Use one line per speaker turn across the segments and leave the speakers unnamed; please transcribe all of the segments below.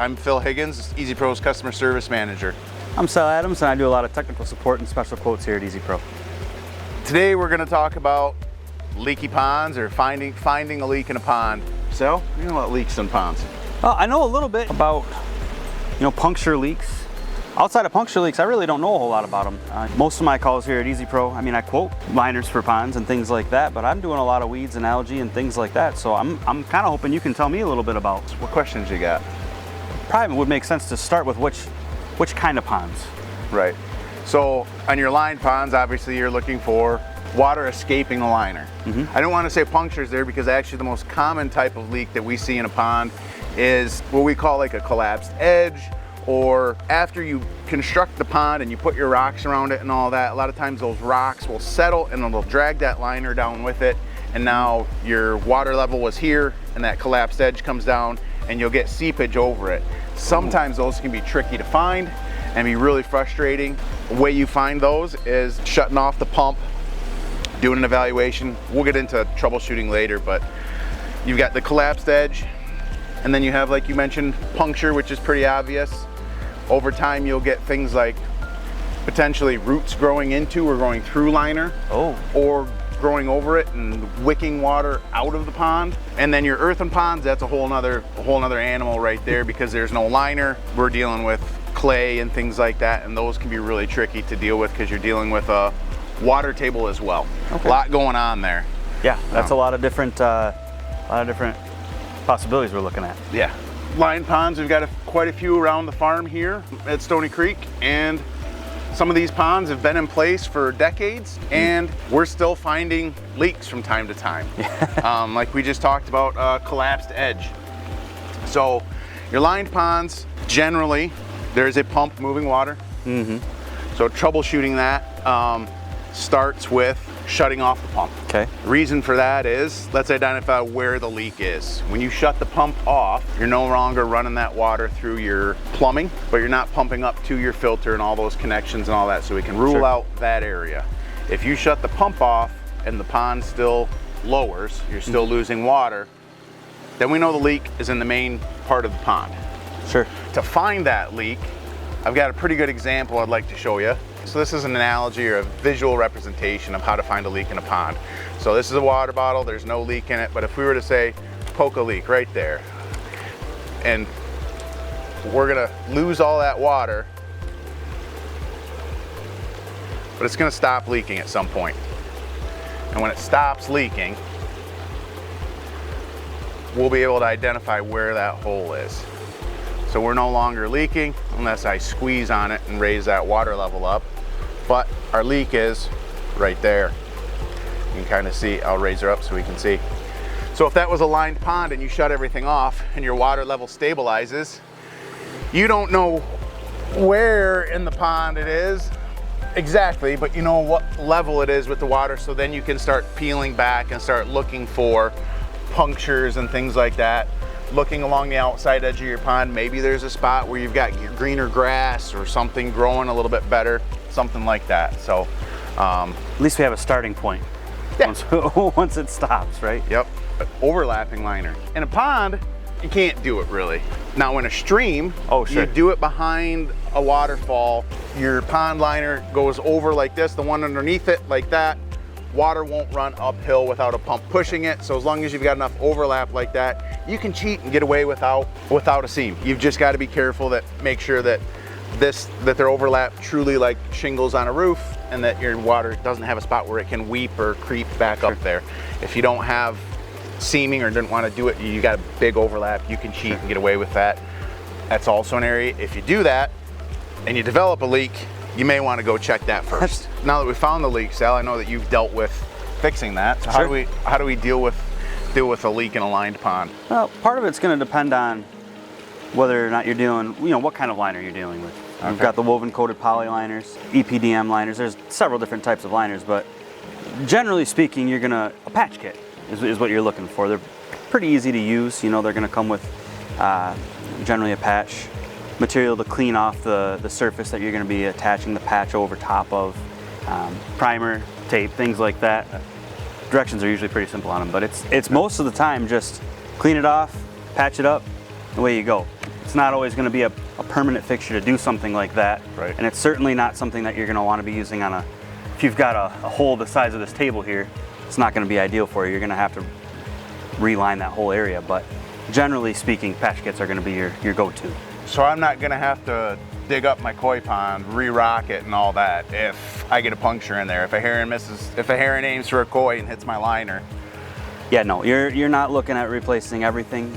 I'm Phil Higgins, Easy Pro's Customer Service Manager.
I'm Sal Adams, and I do a lot of technical support and special quotes here at Easy Pro.
Today we're going to talk about leaky ponds, or finding a leak in a pond. Sal, you know what leaks in ponds?
Well, I know a little bit about, puncture leaks. Outside of puncture leaks, I really don't know a whole lot about them. Most of my calls here at Easy Pro, I quote liners for ponds and things like that, but I'm doing a lot of weeds and algae and things like that. So I'm kind of hoping you can tell me a little bit about.
What questions you got?
Probably would make sense to start with which kind of ponds.
Right. So on your lined ponds, obviously you're looking for water escaping the liner. I don't want to say punctures there, because actually the most common type of leak that we see in a pond is what we call like a collapsed edge, or after you construct the pond and you put your rocks around it and all that, a lot of times those rocks will settle and it'll drag that liner down with it, and now your water level was here and that collapsed edge comes down and you'll get seepage over it. Sometimes those can be tricky to find and be really frustrating. The way you find those is shutting off the pump, doing an evaluation. We'll get into troubleshooting later, but you've got the collapsed edge, and then you have, like you mentioned, puncture, which is pretty obvious. Over time, you'll get things like potentially roots growing into or growing through liner, or growing over it and wicking water out of the pond. And then your earthen ponds, that's a whole nother animal right there, because there's no liner. We're dealing with clay and things like that, and those can be really tricky to deal with because you're dealing with a water table as well. A lot going on there.
Yeah, that's a lot of different possibilities we're looking at.
Yeah. Lined ponds, we've got quite a few around the farm here at Stony Creek, and some of these ponds have been in place for decades, and we're still finding leaks from time to time. Like we just talked about, collapsed edge. So your lined ponds, generally, there's a pump moving water. So troubleshooting that starts with shutting off the pump.
Okay.
The reason for that is, let's identify where the leak is. When you shut the pump off, you're no longer running that water through your plumbing, but you're not pumping up to your filter and all those connections and all that, so we can rule out that area. If you shut the pump off and the pond still lowers, you're still losing water, then we know the leak is in the main part of the pond.
Sure.
To find that leak, I've got a pretty good example I'd like to show you. So this is an analogy or a visual representation of how to find a leak in a pond. So this is a water bottle, there's no leak in it, but if we were to say, poke a leak right there, and we're gonna lose all that water, but it's gonna stop leaking at some point. And when it stops leaking, we'll be able to identify where that hole is. So we're no longer leaking unless I squeeze on it and raise that water level up, but our leak is right there. You can kind of see, I'll raise her up so we can see. So if that was a lined pond and you shut everything off and your water level stabilizes, you don't know where in the pond it is exactly, but you know what level it is with the water, so then you can start peeling back and start looking for punctures and things like that. Looking along the outside edge of your pond, maybe there's a spot where you've got your greener grass or something growing a little bit better, something like that. So
at least we have a starting point.
Yeah.
Once it stops, right?
Yep. Overlapping liner. In a pond, you can't do it really. Now in a stream, you do it behind a waterfall. Your pond liner goes over like this, the one underneath it like that. Water won't run uphill without a pump pushing it. So as long as you've got enough overlap like that, you can cheat and get away without a seam. You've just got to be careful that make sure that they're overlapped truly like shingles on a roof, and that your water doesn't have a spot where it can weep or creep back up there. If you don't have seaming or didn't want to do it, you got a big overlap, you can cheat and get away with that. That's also an area, if you do that and you develop a leak, you may want to go check that first. Now that we found the leak, Sal, I know that you've dealt with fixing that. So how do we deal with a leak in a lined pond?
Well, part of it's going to depend on whether or not you're dealing, what kind of liner you're dealing with. We've got the woven coated poly liners, EPDM liners. There's several different types of liners, but generally speaking, a patch kit is what you're looking for. They're pretty easy to use. They're going to come with generally a patch material to clean off the surface that you're going to be attaching the patch over top of, primer, tape, things like that. Directions are usually pretty simple on them, but it's most of the time just clean it off, patch it up, away you go. It's not always going to be a permanent fixture to do something like that.
Right.
And it's certainly not something that you're going to want to be using on if you've got a hole the size of this table here, it's not going to be ideal for you. You're going to have to reline that whole area. But generally speaking, patch kits are going to be your go-to.
So I'm not going to have to dig up my koi pond, re-rock it and all that if I get a puncture in there. If a heron aims for a koi and hits my liner.
Yeah, no, you're not looking at replacing everything.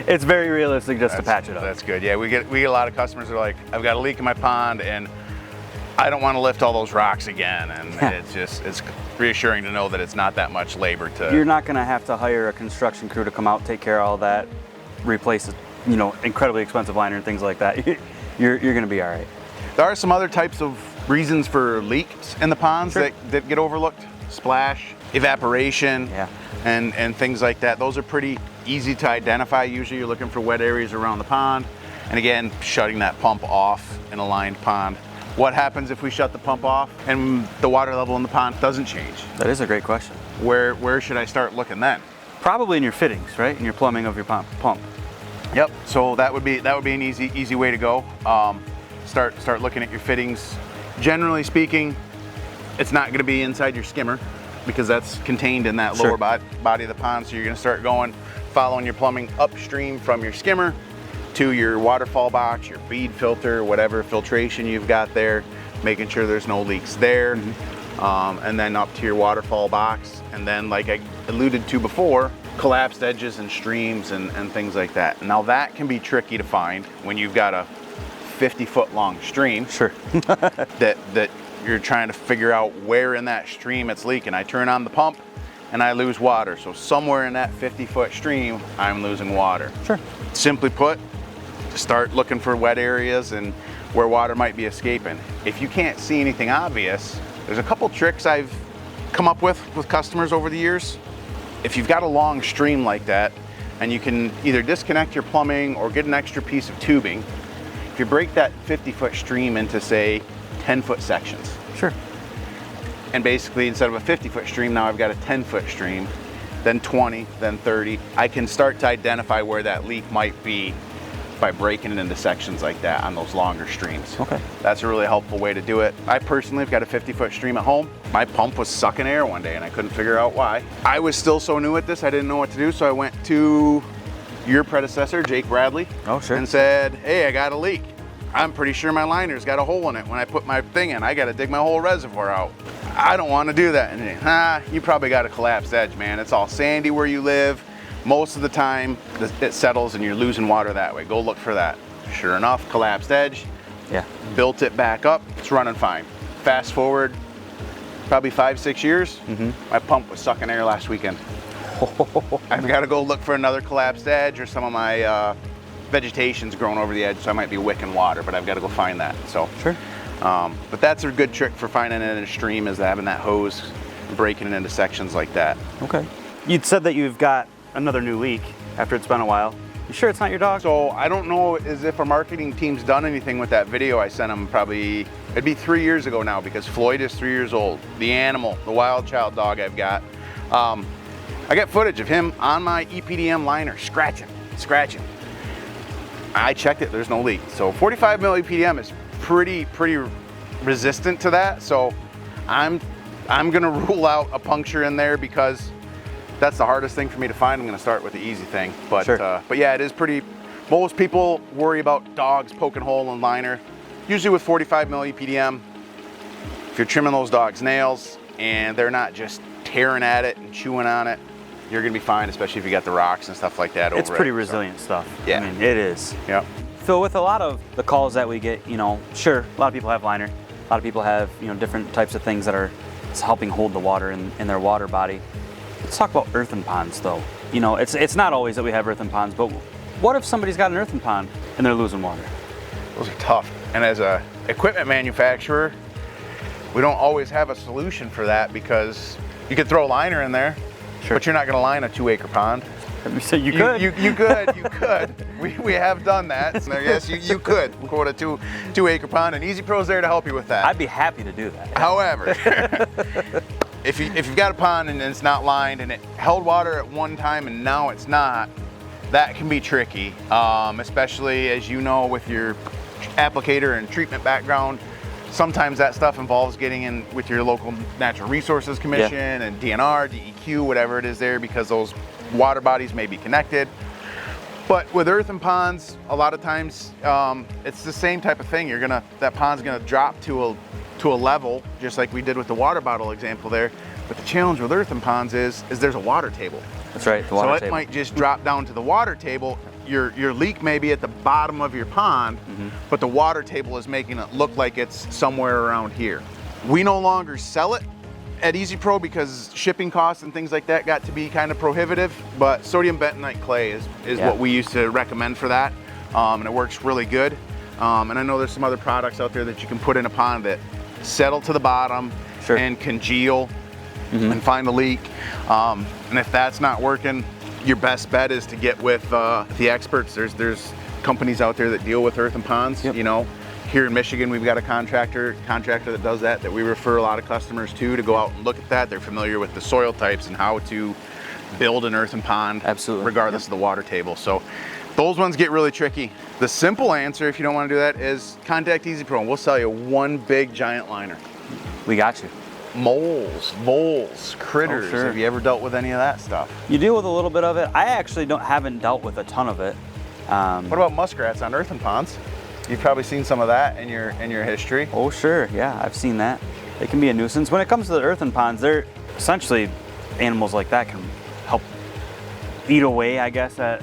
It's very realistic just to patch it up.
That's good. Yeah, we get a lot of customers that are like, I've got a leak in my pond and I don't want to lift all those rocks again. And it's reassuring to know that it's not that much labor to.
You're not going to have to hire a construction crew to come out, take care of all that, replace it, incredibly expensive liner and things like that. You're going to be all right.
There are some other types of reasons for leaks in the ponds
Sure.
that get overlooked. Splash, evaporation,
Yeah.
and things like that. Those are pretty easy to identify. Usually you're looking for wet areas around the pond. And again, shutting that pump off in a lined pond. What happens if we shut the pump off and the water level in the pond doesn't change?
That is a great question.
Where should I start looking then?
Probably in your fittings, right? In your plumbing of your pump.
Yep. So that would be an easy way to go. Start looking at your fittings. Generally speaking, it's not going to be inside your skimmer because that's contained in that
Sure.
lower body of the pond. So you're going to start following your plumbing upstream from your skimmer to your waterfall box, your bead filter, whatever filtration you've got there, making sure there's no leaks there. And then up to your waterfall box. And then, like I alluded to before, collapsed edges and streams and things like that. Now that can be tricky to find when you've got a 50-foot long stream.
Sure.
that you're trying to figure out where in that stream it's leaking. I turn on the pump and I lose water. So somewhere in that 50-foot stream, I'm losing water.
Sure.
Simply put, start looking for wet areas and where water might be escaping. If you can't see anything obvious, there's a couple tricks I've come up with customers over the years. If you've got a long stream like that, and you can either disconnect your plumbing or get an extra piece of tubing, if you break that 50-foot stream into, say, 10-foot sections,
Sure.
and basically instead of a 50-foot stream, now I've got a 10-foot stream, then 20, then 30, I can start to identify where that leak might be by breaking it into sections like that on those longer streams.
Okay.
That's a really helpful way to do it. I personally have got a 50-foot stream at home. My pump was sucking air one day and I couldn't figure out why. I was still so new at this, I didn't know what to do, so I went to your predecessor, Jake Bradley,
Oh, sure.
and said, hey, I got a leak. I'm pretty sure my liner's got a hole in it. When I put my thing in, I got to dig my whole reservoir out. I don't want to do that. And you probably got a collapsed edge, man. It's all sandy where you live. Most of the time, it settles and you're losing water that way. Go look for that. Sure enough, collapsed edge.
Yeah.
Built it back up. It's running fine. Fast forward, probably 5-6 years. My pump was sucking air last weekend. I've got to go look for another collapsed edge, or some of my vegetation's growing over the edge, so I might be wicking water, but I've got to go find that. So
Sure.
but that's a good trick for finding it in a stream, is having that hose and breaking it into sections like that.
Okay. You'd said that you've got another new leak after it's been a while. You sure it's not your dog?
So I don't know as if our marketing team's done anything with that video I sent them. Probably, it'd be 3 years ago now, because Floyd is 3 years old. The animal, the wild child dog I've got. I got footage of him on my EPDM liner scratching. I checked it, there's no leak. So 45 mil EPDM is pretty resistant to that. So I'm gonna rule out a puncture in there, because that's the hardest thing for me to find. I'm gonna start with the easy thing. But
Sure.
but yeah, it is pretty, most people worry about dogs poking hole in liner. Usually with 45 mil EPDM, if you're trimming those dogs' nails and they're not just tearing at it and chewing on it, you're gonna be fine, especially if you got the rocks and stuff like that over it.
It's pretty resilient stuff.
Yeah.
I mean, it is.
Yep.
Phil, with a lot of the calls that we get, sure, a lot of people have liner. A lot of people have, different types of things that are helping hold the water in their water body. Let's talk about earthen ponds, though. It's not always that we have earthen ponds, but what if somebody's got an earthen pond and they're losing water?
Those are tough. And as a equipment manufacturer, we don't always have a solution for that, because you could throw a liner in there,
Sure.
but you're not gonna line a 2-acre pond.
So you could.
You could. We have done that. So yes, you could quote a 2-acre pond, and Easy Pro's there to help you with that.
I'd be happy to do that.
However, if you've got a pond and it's not lined and it held water at one time and now it's not, that can be tricky, especially as you know with your applicator and treatment background. Sometimes that stuff involves getting in with your local Natural Resources Commission and DNR, DEQ, whatever it is there, because those water bodies may be connected. But with earthen ponds, a lot of times it's the same type of thing. That pond's gonna drop to a level, just like we did with the water bottle example there. But the challenge with earthen ponds is there's a water table.
That's right, the water
so it
table.
might just drop down to the water table. Your leak may be at the bottom of your pond, but the water table is making it look like it's somewhere around here. We no longer sell it at Easy Pro because shipping costs and things like that got to be kind of prohibitive, but sodium bentonite clay is what we used to recommend for that, and it works really good. And I know there's some other products out there that you can put in a pond that settle to the bottom and congeal and find a leak. And if that's not working, your best bet is to get with the experts. There's companies out there that deal with earthen ponds. You know, here in Michigan, we've got a contractor that does that we refer a lot of customers to go out and look at that. They're familiar with the soil types and how to build an earthen pond, regardless of the water table. So those ones get really tricky. The simple answer, if you don't want to do that, is contact Easy Pro and we'll sell you one big giant liner.
We got you.
Moles, voles, critters. Have you ever dealt with any of that stuff?
You deal with a little bit of it. I actually haven't dealt with a ton of it.
What about muskrats on earthen ponds? You've probably seen some of that in your history.
Oh sure, yeah, I've seen that. They can be a nuisance. When it comes to the earthen ponds, they're essentially animals like that can help eat away, I guess, at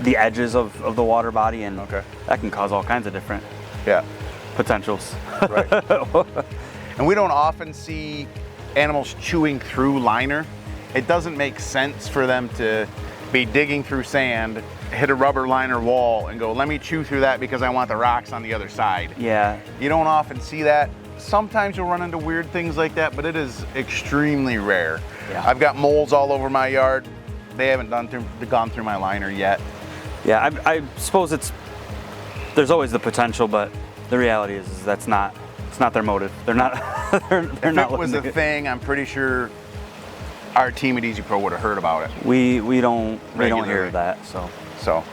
the edges of the water body, and that can cause all kinds of different potentials.
Right. And we don't often see animals chewing through liner. It doesn't make sense for them to be digging through sand, hit a rubber liner wall and go, let me chew through that because I want the rocks on the other side.
Yeah.
You don't often see that. Sometimes you'll run into weird things like that, but it is extremely rare. Yeah. I've got moles all over my yard. They haven't gone through my liner yet.
Yeah, I suppose there's always the potential, but the reality is it's not their motive. They're not. they're not.
If it was a thing, I'm pretty sure our team at Easy Pro would have heard about it.
We don't hear that.
So,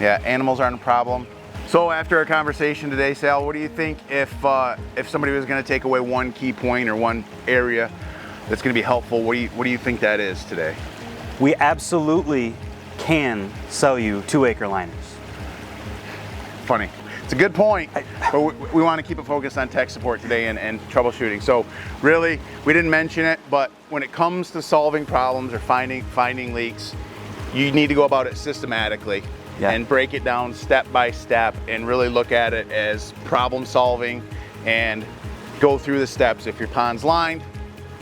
yeah, animals aren't a problem. So after our conversation today, Sal, what do you think if somebody was going to take away one key point or one area that's going to be helpful? What do you think that is today?
We absolutely can sell you 2-acre liners.
Funny. It's a good point, but we want to keep it focused on tech support today and troubleshooting. So really, we didn't mention it, but when it comes to solving problems or finding leaks, you need to go about it systematically and break it down step by step and really look at it as problem solving and go through the steps. If your pond's lined,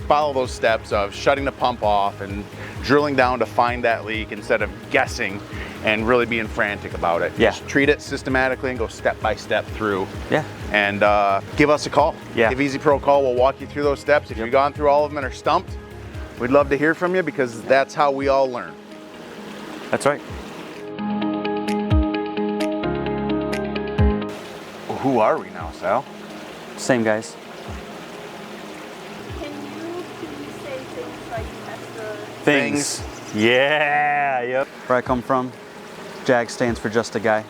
follow those steps of shutting the pump off and drilling down to find that leak instead of guessing and really being frantic about it. Just treat it systematically and go step by step through. And give us a call. Give Easy Pro a call. We'll walk you through those steps. If you've gone through all of them and are stumped, we'd love to hear from you because that's how we all learn.
That's right.
Who are we now, Sal?
Same guys.
Can you please say things like extra
Things. Yeah, yep. Where I come from, JAG stands for just a guy.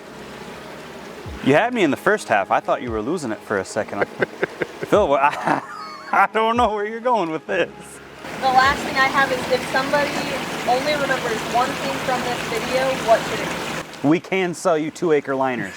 You had me in the first half. I thought you were losing it for a second. Phil, I don't know where you're going with this.
The last thing I have is if somebody only remembers one thing from this video, what should it be?
We can sell you 2-acre liners.